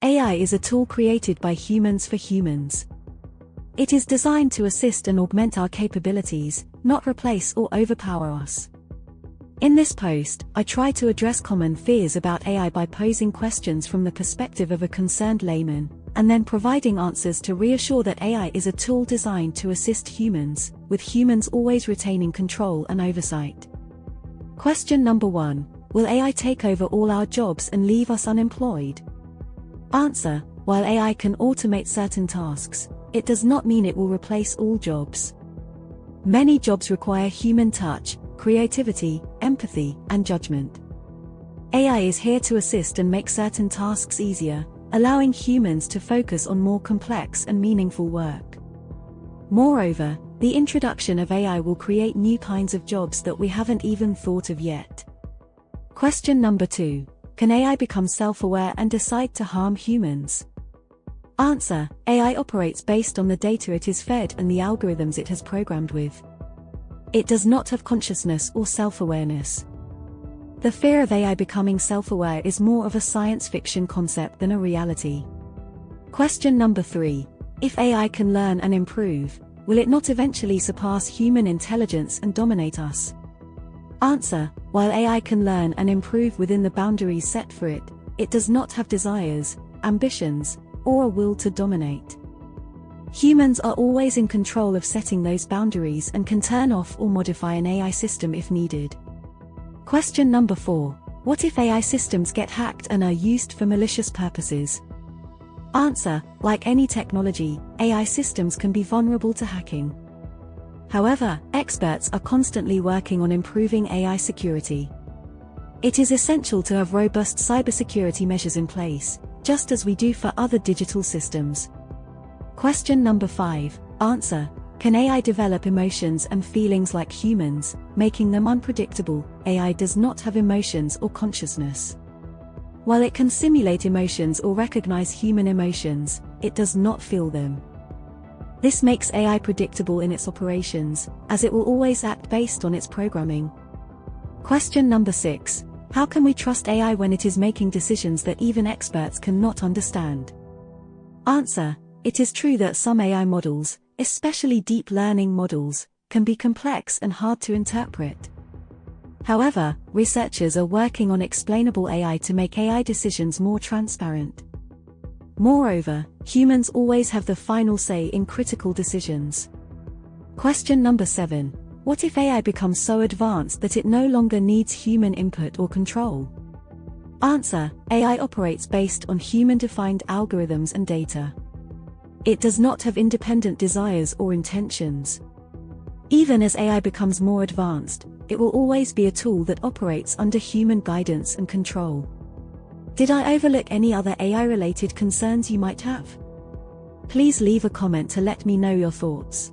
AI is a tool created by humans for humans. It is designed to assist and augment our capabilities, not replace or overpower us. In this post, I try to address common fears about AI by posing questions from the perspective of a concerned layman, and then providing answers to reassure that AI is a tool designed to assist humans, with humans always retaining control and oversight. Question number 1. Will AI take over all our jobs and leave us unemployed? Answer: while AI can automate certain tasks, it does not mean it will replace all jobs. Many jobs require human touch, creativity, empathy, and judgment. AI is here to assist and make certain tasks easier, allowing humans to focus on more complex and meaningful work. Moreover, the introduction of AI will create new kinds of jobs that we haven't even thought of yet. Question number 2. Can AI become self-aware and decide to harm humans? Answer: AI operates based on the data it is fed and the algorithms it has programmed with. It does not have consciousness or self-awareness. The fear of AI becoming self-aware is more of a science fiction concept than a reality. Question number 3. If AI can learn and improve, will it not eventually surpass human intelligence and dominate us? Answer: while AI can learn and improve within the boundaries set for it, it does not have desires, ambitions, or a will to dominate. Humans are always in control of setting those boundaries and can turn off or modify an AI system if needed. Question number 4. What if AI systems get hacked and are used for malicious purposes? Answer: like any technology, AI systems can be vulnerable to hacking. However, experts are constantly working on improving AI security. It is essential to have robust cybersecurity measures in place, just as we do for other digital systems. Question number 5. Answer: can AI develop emotions and feelings like humans, making them unpredictable? AI does not have emotions or consciousness. While it can simulate emotions or recognize human emotions, it does not feel them. This makes AI predictable in its operations, as it will always act based on its programming. Question number 6. How can we trust AI when it is making decisions that even experts cannot understand? Answer: it is true that some AI models, especially deep learning models, can be complex and hard to interpret. However, researchers are working on explainable AI to make AI decisions more transparent. Moreover, humans always have the final say in critical decisions. Question number 7. What if AI becomes so advanced that it no longer needs human input or control? Answer: AI operates based on human-defined algorithms and data. It does not have independent desires or intentions. Even as AI becomes more advanced, it will always be a tool that operates under human guidance and control. Did I overlook any other AI-related concerns you might have? Please leave a comment to let me know your thoughts.